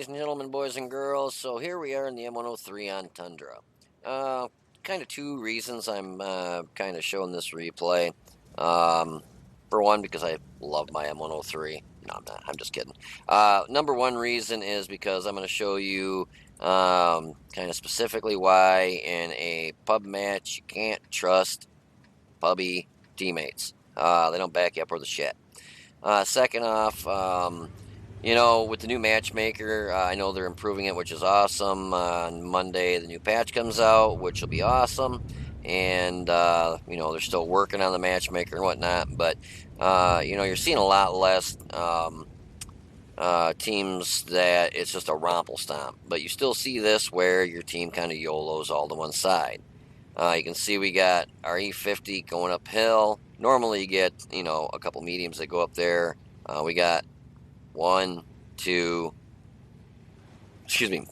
ladies and gentlemen, boys and girls. So here we are in the M103 on Tundra. Kind of two reasons I'm kind of showing this replay. For one, because I love my M103. No, I'm not. I'm just kidding. Number one reason is because I'm going to show you kind of specifically why in a pub match you can't trust pubby teammates. They don't back you up worth a shit. Second off, with the new matchmaker, I know they're improving it, which is awesome. On Monday, the new patch comes out, which will be awesome. And, they're still working on the matchmaker and whatnot. But, you're seeing a lot less teams that it's just a romple stomp. But you still see this where your team kind of YOLOs all to one side. You can see we got our E50 going uphill. Normally you get, a couple mediums that go up there. We got two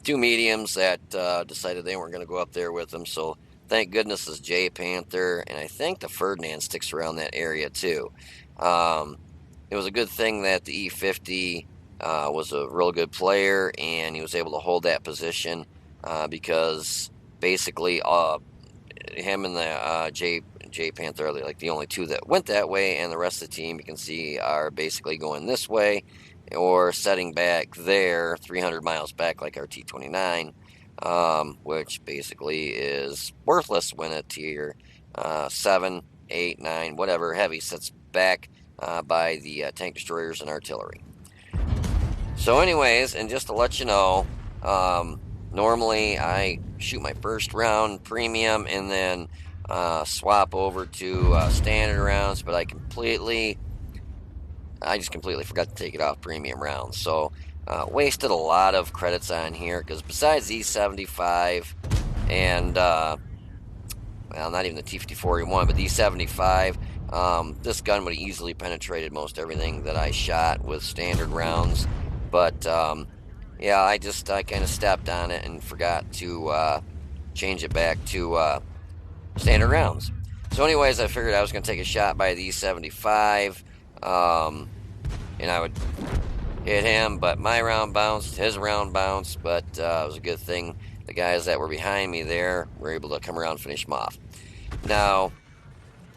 mediums that decided they weren't going to go up there with them. So thank goodness it's J Panther, and I think the Ferdinand sticks around that area too. It was a good thing that the E50 was a real good player, and he was able to hold that position because basically him and the J Panther are like the only two that went that way, and the rest of the team you can see are basically going this way or setting back there 300 miles back like our T-29, which basically is worthless when a tier 7, 8, 9, whatever heavy sits back by the tank destroyers and artillery. So anyways, and just to let you know, normally I shoot my first round premium and then swap over to standard rounds, but I just completely forgot to take it off premium rounds. So wasted a lot of credits on here because besides E75 and not even the T-5041, but the E75, this gun would have easily penetrated most everything that I shot with standard rounds. But I kind of stepped on it and forgot to change it back to standard rounds. So anyways, I figured I was going to take a shot by the E75, and I would hit him, but my round bounced, his round bounced, but it was a good thing the guys that were behind me there were able to come around and finish him off. Now,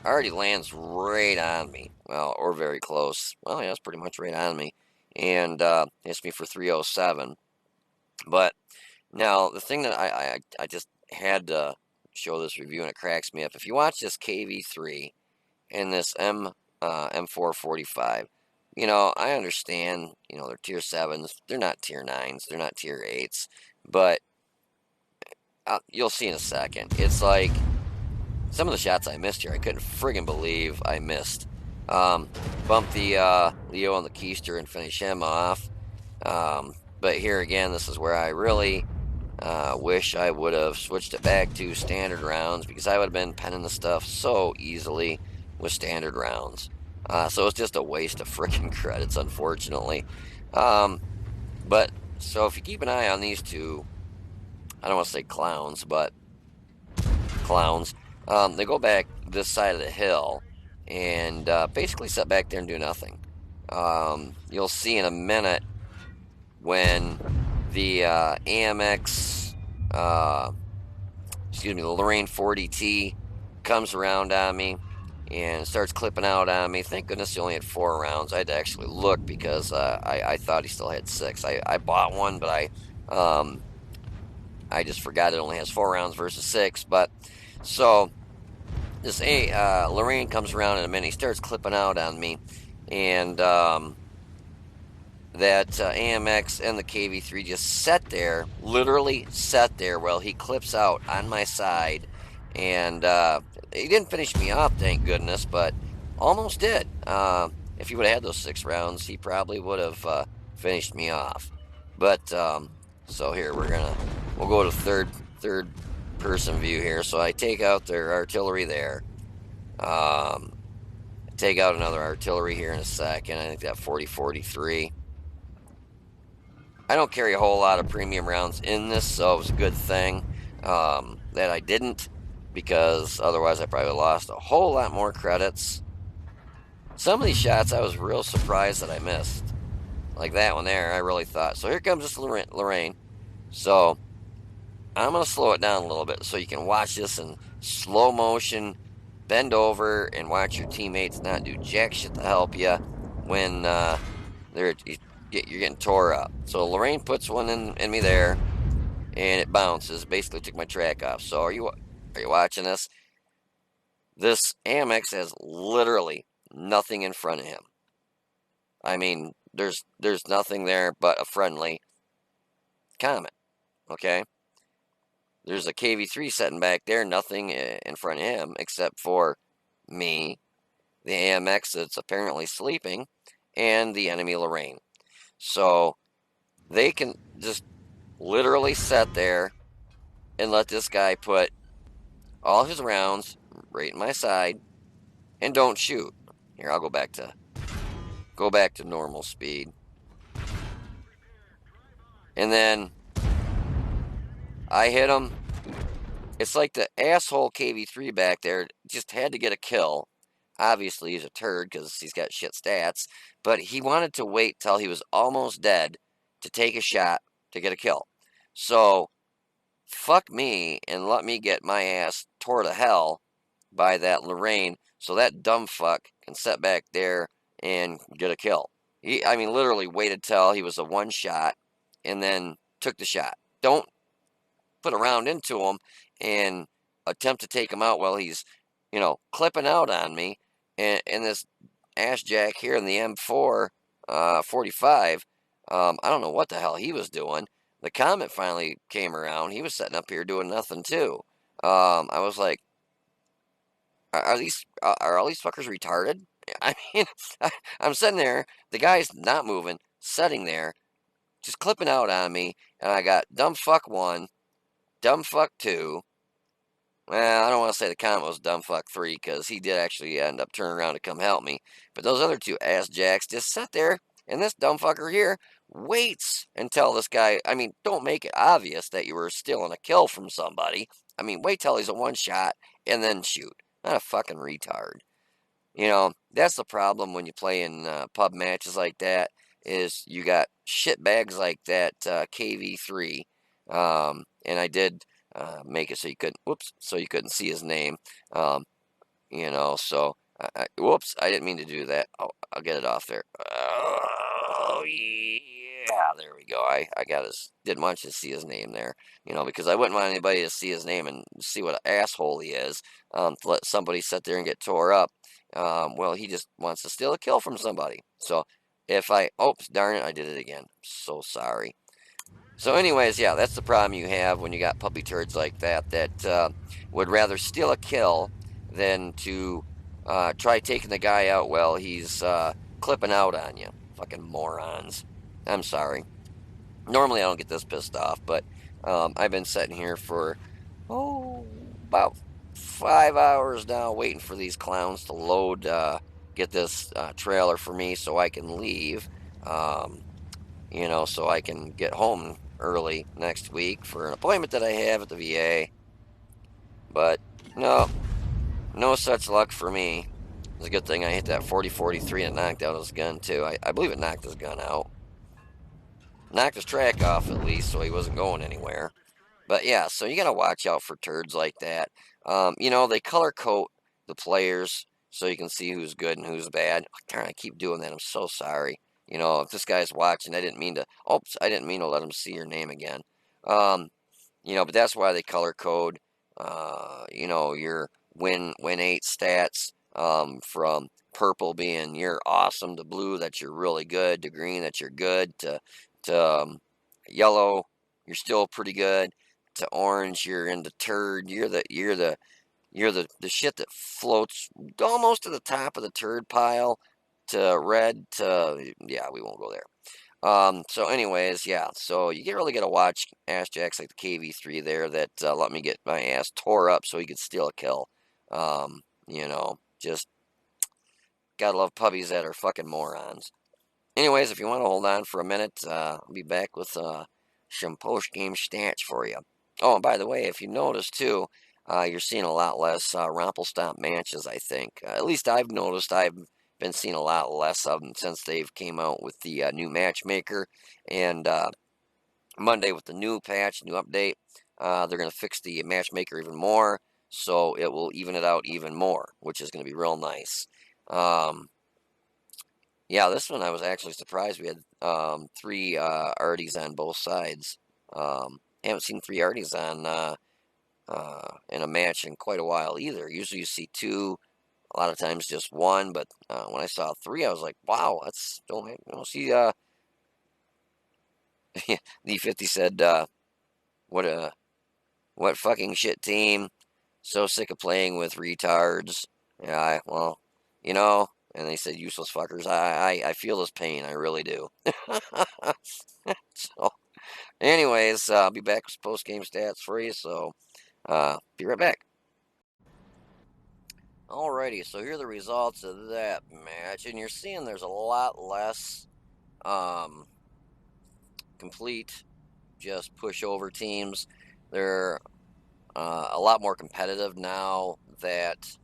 already lands right on me, well, or very close. Well, yeah, it's pretty much right on me, and hits me for 307. But now, the thing that I just had to show this review, and it cracks me up. If you watch this KV3 and this M445, I understand, they're tier 7s, they're not tier 9s, they're not tier 8s, but you'll see in a second. It's like some of the shots I missed here, I couldn't friggin' believe I missed. Bump the Leo on the keister and finish him off. But here again, this is where I really wish I would have switched it back to standard rounds, because I would have been penning the stuff so easily with standard rounds. So it's just a waste of freaking credits, unfortunately. But so if you keep an eye on these two, I don't want to say clowns, but clowns, they go back this side of the hill and basically sit back there and do nothing. You'll see in a minute when the AMX, the Lorraine 40T comes around on me and starts clipping out on me. Thank goodness he only had 4 rounds. I had to actually look because I thought he still had 6. I bought one, but I just forgot it only has 4 rounds versus 6. But so this Lorraine comes around in a minute. He starts clipping out on me, and that AMX and the KV3 just sat there, literally sat there while he clips out on my side. And he didn't finish me off, thank goodness, but almost did. If he would have had those 6 rounds, he probably would have finished me off. But so here we'll go to third person view here. So I take out their artillery there. Take out another artillery here in a second. I think that 40-43. I don't carry a whole lot of premium rounds in this, so it was a good thing that I didn't, because otherwise I probably lost a whole lot more credits. Some of these shots I was real surprised that I missed. like that one there. I really thought. So here comes this Lorraine. So I'm gonna slow it down a little bit so you can watch this in slow motion. Bend over and watch your teammates not do jack shit to help you when you're getting tore up. So Lorraine puts one in me there, and it bounces. Basically, took my track off. So are you watching this? This Amex has literally nothing in front of him. I mean, there's nothing there but a friendly Comet. Okay, there's a KV3 sitting back there, nothing in front of him except for me, the AMX that's apparently sleeping, and the enemy Lorraine. So they can just literally sit there and let this guy put all his rounds right in my side and don't shoot. Here, I'll go back to normal speed. And then I hit him. It's like the asshole KV3 back there just had to get a kill. Obviously, he's a turd because he's got shit stats, but he wanted to wait till he was almost dead to take a shot to get a kill. So, fuck me and let me get my ass tore to hell by that Lorraine so that dumb fuck can sit back there and get a kill. I mean, literally waited till he was a one shot and then took the shot. Don't put a round into him and attempt to take him out while he's, clipping out on me. And this ass jack here in the M4 45, I don't know what the hell he was doing. The Comet finally came around. He was sitting up here doing nothing too. I was like, are all these fuckers retarded? I mean, I'm sitting there. The guy's not moving, sitting there, just clipping out on me, and I got dumb fuck one, dumb fuck two. Well, I don't want to say the Comet was dumb fuck three because he did actually end up turning around to come help me. But those other two ass jacks just sat there, and this dumb fucker here waits until this guy. I mean, don't make it obvious that you were stealing a kill from somebody. I mean, wait till he's a one shot and then shoot. Not a fucking retard. That's the problem when you play in pub matches like that. Is you got shit bags like that KV3, and I did make it so you couldn't. Whoops, so you couldn't see his name. Um, so whoops, I didn't mean to do that. I'll get it off there. Oh yeah, there we go. I didn't want you to see his name there. Because I wouldn't want anybody to see his name and see what an asshole he is. To let somebody sit there and get tore up. Well, he just wants to steal a kill from somebody. So oops, darn it, I did it again. So sorry. So, anyways, yeah, that's the problem you have when you got puppy turds like that would rather steal a kill than to try taking the guy out while he's clipping out on you. Fucking morons. I'm sorry. Normally I don't get this pissed off, but I've been sitting here for, about 5 hours now waiting for these clowns to load, get this trailer for me so I can leave. So I can get home early next week for an appointment that I have at the VA. But no such luck for me. It's a good thing I hit that 40-43 and knocked out his gun too. I believe it knocked his gun out. Knocked his track off at least, so he wasn't going anywhere. But yeah, so you gotta watch out for turds like that. They color code the players so you can see who's good and who's bad. Darn, I keep doing that. I'm so sorry. If this guy's watching, I didn't mean to. Oops, I didn't mean to let him see your name again. Um, but that's why they color code. Your win 8 stats. From purple being you're awesome to blue that you're really good to green that you're good to yellow you're still pretty good to orange you're in the turd you're the shit that floats almost to the top of the turd pile to red to yeah we won't go there. So anyways, yeah, so you really gotta watch ass jacks like the KV3 there that let me get my ass tore up so he could steal a kill. Just gotta love puppies that are fucking morons. Anyways, if you want to hold on for a minute, I'll be back with some post-game stats for you. Oh, and by the way, if you notice too, you're seeing a lot less Romple Stomp matches, I think. At least I've noticed I've been seeing a lot less of them since they've came out with the new matchmaker. And Monday with the new patch, new update, they're going to fix the matchmaker even more, so it will even it out even more, which is going to be real nice. Yeah, this one I was actually surprised. We had three Arties on both sides. Haven't seen three Arties on in a match in quite a while either. Usually you see two, a lot of times just one, but when I saw three, I was like, wow, that's don't see. The 50 said, what a what fucking shit team. So sick of playing with retards. Yeah, well, you know. And they said useless fuckers. I feel this pain. I really do. So, anyways, I'll be back with post game stats for you. So, be right back. Alrighty, so here are the results of that match, and you're seeing there's a lot less complete, just pushover teams. They're a lot more competitive now that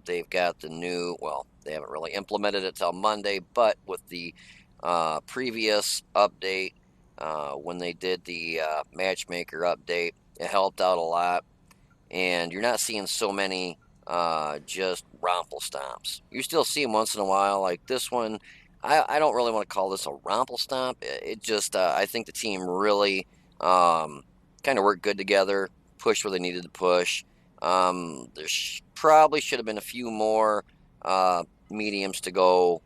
they've got the new. Well, they haven't really implemented it till Monday, but with the previous update, when they did the matchmaker update, it helped out a lot, and you're not seeing so many just romple stomps. You still see them once in a while, like this one. I don't really want to call this a romple stomp. It just I think the team really kind of worked good together, pushed where they needed to push. There probably should have been a few more mediums to go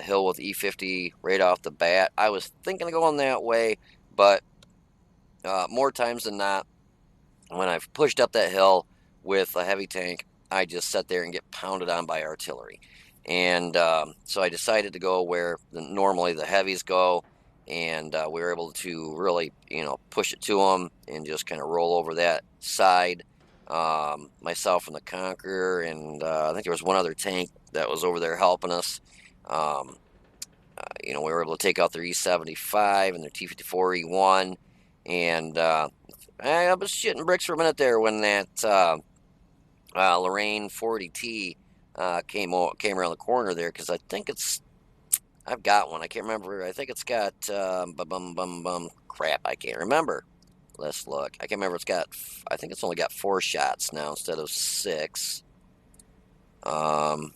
hill with E50 right off the bat. I was thinking of going that way, but more times than not, when I've pushed up that hill with a heavy tank, I just sit there and get pounded on by artillery. And so I decided to go where normally the heavies go, and we were able to really, push it to them and just kind of roll over that side. Myself and the Conqueror, and I think there was one other tank that was over there helping us. We were able to take out their E75 and their T54 E1, and I was shitting bricks for a minute there when that Lorraine 40T came around the corner there, because I think I've got one. I can't remember. I think it's got crap. I can't remember. Let's look. I can't remember. I think it's only got 4 shots now instead of 6. So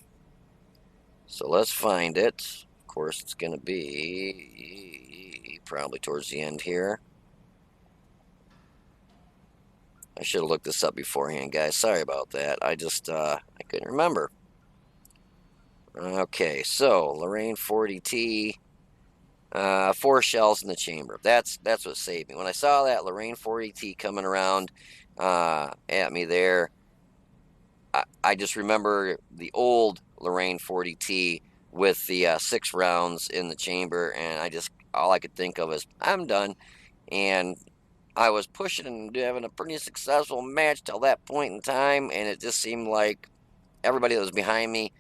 let's find it. Of course, it's going to be probably towards the end here. I should have looked this up beforehand, guys. Sorry about that. I couldn't remember. Okay, so Lorraine 40T, 4 shells in the chamber. That's what saved me. When I saw that Lorraine 40T coming around at me there, I just remember the old Lorraine 40T with the 6 rounds in the chamber, and all I could think of is, I'm done. And I was pushing and having a pretty successful match till that point in time, and it just seemed like everybody that was behind me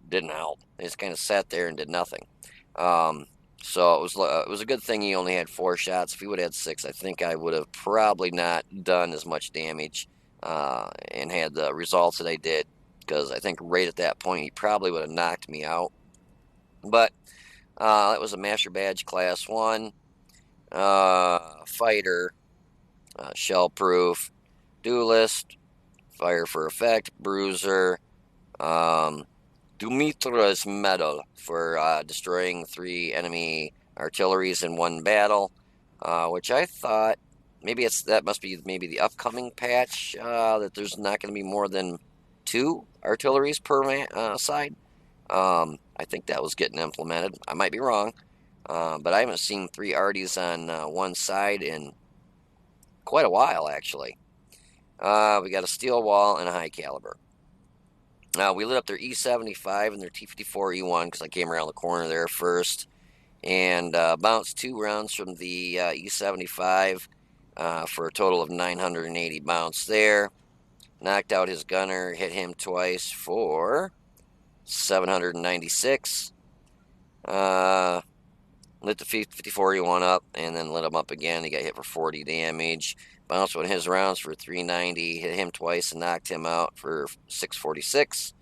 didn't help. They just kind of sat there and did nothing. So it was a good thing he only had 4 shots. If he would have had 6, I think I would have probably not done as much damage and had the results that I did, because I think right at that point he probably would have knocked me out. But that was a Master Badge Class 1 fighter. Shell proof, duelist, fire for effect, bruiser, Dumitra's medal for destroying 3 enemy artilleries in one battle, which I thought that must be maybe the upcoming patch, that there's not going to be more than 2 artilleries per side. I think that was getting implemented. I might be wrong, but I haven't seen 3 arties on one side in quite a while, actually. We got a steel wall and a high caliber. We lit up their E75 and their T54 E1, because I came around the corner there first, and bounced 2 rounds from the E75 for a total of 980 bounce there. Knocked out his gunner, hit him twice for 796. Lit the 54E1 up, and then lit him up again. He got hit for 40 damage. Bounced one of his rounds for 390. Hit him twice and knocked him out for 646.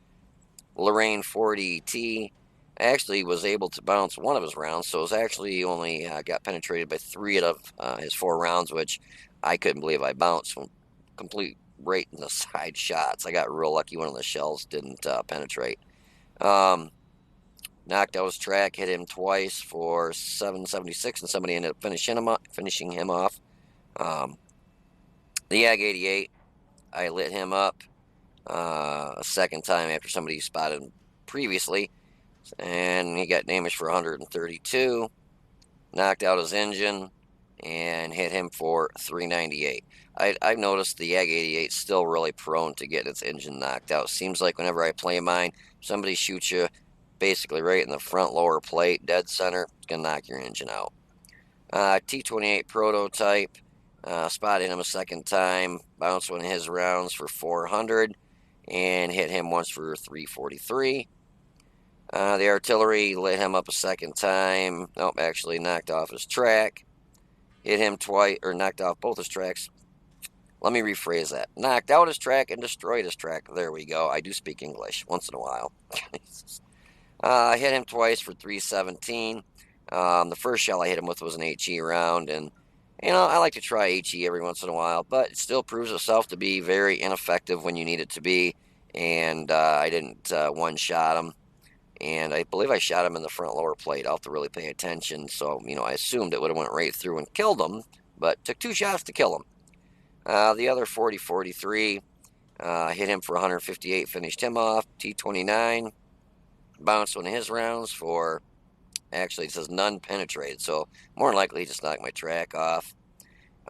Lorraine 40T. I actually was able to bounce one of his rounds, so it was actually only got penetrated by 3 out of his 4 rounds, which I couldn't believe I bounced from complete right in the side shots. I got real lucky one of the shells didn't penetrate. Um, Knocked out his track, hit him twice for 776, and somebody ended up finishing him off. The Yag 88, I lit him up a second time after somebody spotted him previously, and he got damaged for 132. Knocked out his engine and hit him for 398. I've noticed the Yag 88 is still really prone to getting its engine knocked out. Seems like whenever I play mine, somebody shoots you basically right in the front lower plate, dead center, it's going to knock your engine out. T-28 prototype, spotted him a second time, bounced one of his rounds for 400, and hit him once for 343. The artillery lit him up a second time. Nope, actually knocked off his track. Hit him twice, or knocked off both his tracks. Let me rephrase that. Knocked out his track and destroyed his track. There we go. I do speak English once in a while. Hit him twice for 317. The first shell I hit him with was an HE round, and I like to try HE every once in a while, but it still proves itself to be very ineffective when you need it to be. And I didn't one-shot him. And I believe I shot him in the front lower plate. I'll have to really pay attention. So, I assumed it would have went right through and killed him, but took 2 shots to kill him. The other 40-43 hit him for 158, finished him off. T-29 bounced one of his rounds for, actually it says none penetrated, so more than likely he just knocked my track off.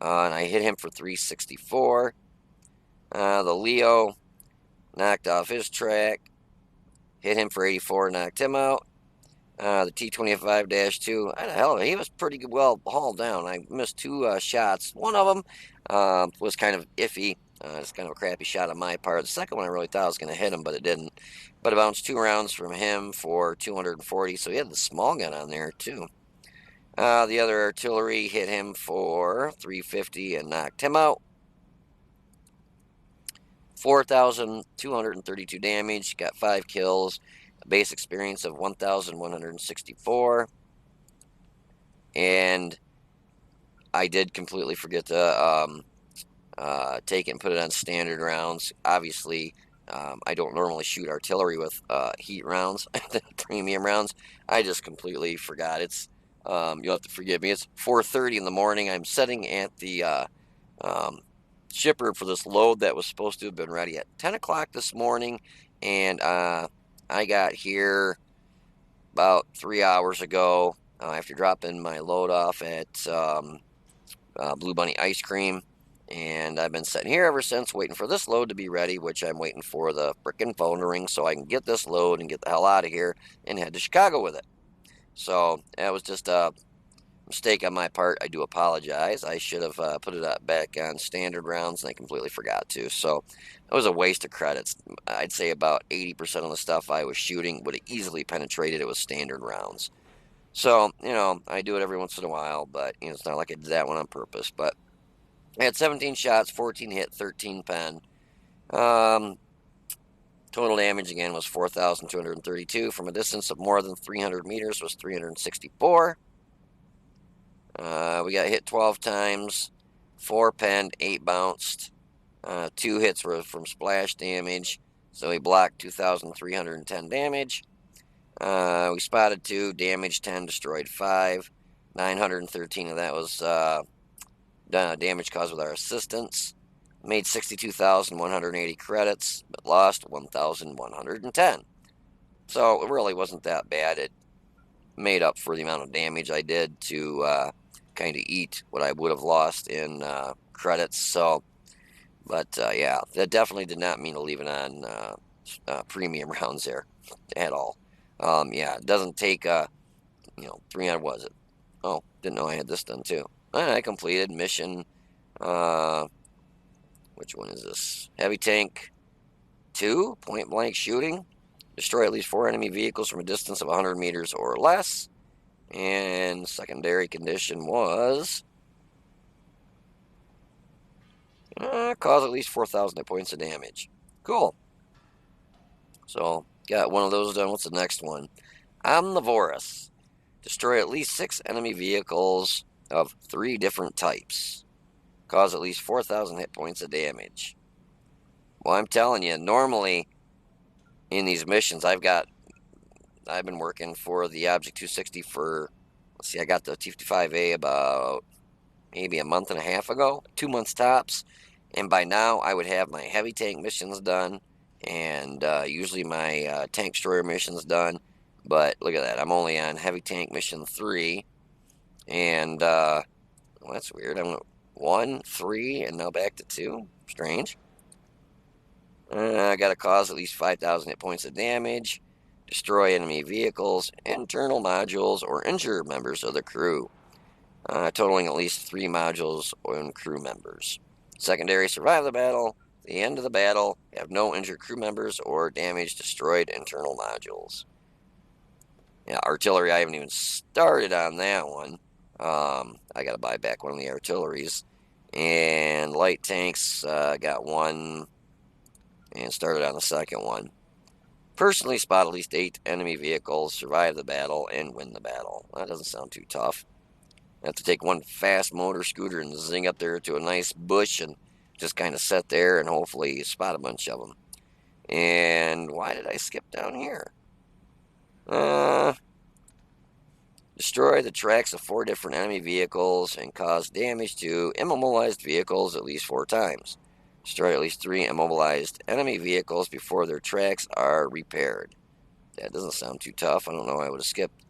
And I hit him for 364. The Leo knocked off his track. Hit him for 84, knocked him out. The T-25-2, hell, he was pretty well hauled down. I missed 2 shots. One of them was kind of iffy. It's kind of a crappy shot on my part. The second one I really thought I was going to hit him, but it didn't. But I bounced 2 rounds from him for 240, so he had the small gun on there, too. The other artillery hit him for 350 and knocked him out. 4,232 damage, got 5 kills, a base experience of 1,164. And I did completely forget to take it and put it on standard rounds. Obviously, I don't normally shoot artillery with heat rounds, premium rounds. I just completely forgot. You'll have to forgive me. It's 4:30 in the morning. I'm sitting at the shipper for this load that was supposed to have been ready at 10 o'clock this morning, and I got here about 3 hours ago after dropping my load off at Blue Bunny Ice Cream, and I've been sitting here ever since waiting for this load to be ready, which I'm waiting for the frickin' phone to ring so I can get this load and get the hell out of here and head to Chicago with it. So that was just a mistake on my part. I do apologize. I should have put it back on standard rounds, and I completely forgot to. So it was a waste of credits. I'd say about 80% of the stuff I was shooting would have easily penetrated it with standard rounds. So, I do it every once in a while, but it's not like I did that one on purpose. But I had 17 shots, 14 hit, 13 pen. Total damage again was 4,232. From a distance of more than 300 meters was 364. We got hit 12 times, 4 penned, 8 bounced. 2 hits were from splash damage, so we blocked 2,310 damage. We spotted 2, damaged 10, destroyed 5. 913 of that was damage caused with our assistance. Made 62,180 credits, but lost 1,110. So it really wasn't that bad. It made up for the amount of damage I did to kind of eat what I would have lost in credits. So, but yeah, that definitely did not mean to leave it on premium rounds there at all. Yeah, it doesn't take 300, was it? Oh, didn't know I had this done too. I completed mission. Which one is this? Heavy tank 2, point blank shooting. Destroy at least 4 enemy vehicles from a distance of 100 meters or less. And secondary condition was cause at least 4,000 points of damage. Cool. So Got one of those done. What's the next one? Omnivorous. Destroy at least 6 enemy vehicles of 3 different types. Cause at least 4,000 hit points of damage. Well, I'm telling you, normally in these missions, I've been working for the Object 260 for, let's see, I got the T-55A about maybe a month and a half ago, 2 months tops, and by now I would have my heavy tank missions done, and usually my tank destroyer missions done. But look at that, I'm only on heavy tank mission 3, and well, that's weird. I went 1, 3, and now back to 2. Strange. I got to cause at least 5,000 hit points of damage, destroy enemy vehicles, internal modules, or injure members of the crew, totaling at least 3 modules and crew members. Secondary, survive the battle. The end of the battle, have no injured crew members or damaged destroyed internal modules. Yeah, artillery, I haven't even started on that one. I got to buy back one of the artilleries. And light tanks, got one and started on the second one. Personally, spot at least 8 enemy vehicles, survive the battle, and win the battle. That doesn't sound too tough. I have to take one fast motor scooter and zing up there to a nice bush and just kind of sit there and hopefully spot a bunch of them. And why did I skip down here? Destroy the tracks of 4 different enemy vehicles and cause damage to immobilized vehicles at least 4 times. Destroy at least 3 immobilized enemy vehicles before their tracks are repaired. That doesn't sound too tough. I don't know why I would have skipped.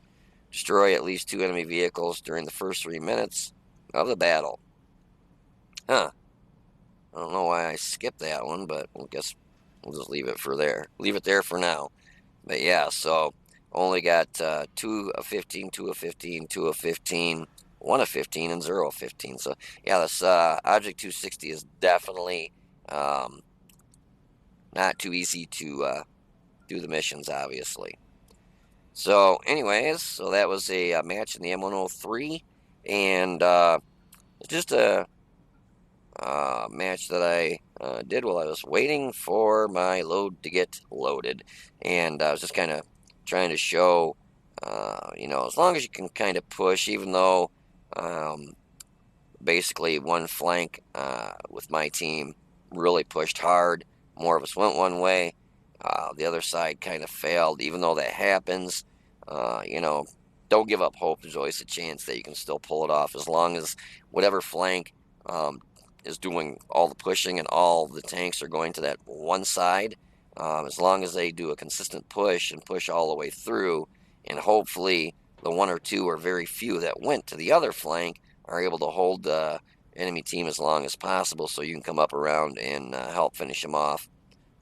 Destroy at least 2 enemy vehicles during the first 3 minutes of the battle. Huh. I don't know why I skipped that one, but I guess we'll just leave it for there. Leave it there for now. But yeah, so only got 2 of 15, 2 of 15, 2 of 15, 1 of 15, and 0 of 15. So yeah, this Object 260 is definitely not too easy to do the missions, obviously. So anyways, so that was a match in the M103, and just a match that I did while I was waiting for my load to get loaded. And I was just kind of trying to show, as long as you can kind of push, even though basically one flank with my team really pushed hard. More of us went one way. The other side kind of failed. Even though that happens, don't give up hope. There's always a chance that you can still pull it off as long as whatever flank is doing all the pushing and all the tanks are going to that one side. As long as they do a consistent push and push all the way through, and hopefully the 1 or 2 or very few that went to the other flank are able to hold the enemy team as long as possible, so you can come up around and help finish them off.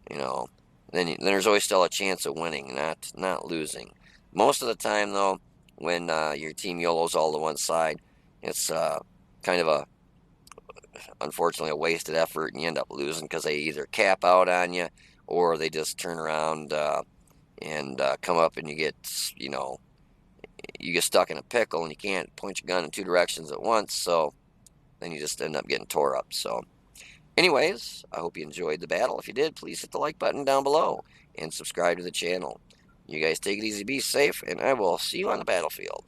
Then there's always still a chance of winning, not losing. Most of the time, though, when your team YOLOs all to one side, it's kind of unfortunately a wasted effort, and you end up losing because they either cap out on you or they just turn around and come up and you get stuck in a pickle and you can't point your gun in 2 directions at once, so then you just end up getting tore up. So anyways, I hope you enjoyed the battle. If you did, please hit the like button down below and subscribe to the channel. You guys take it easy, be safe, and I will see you on the battlefield.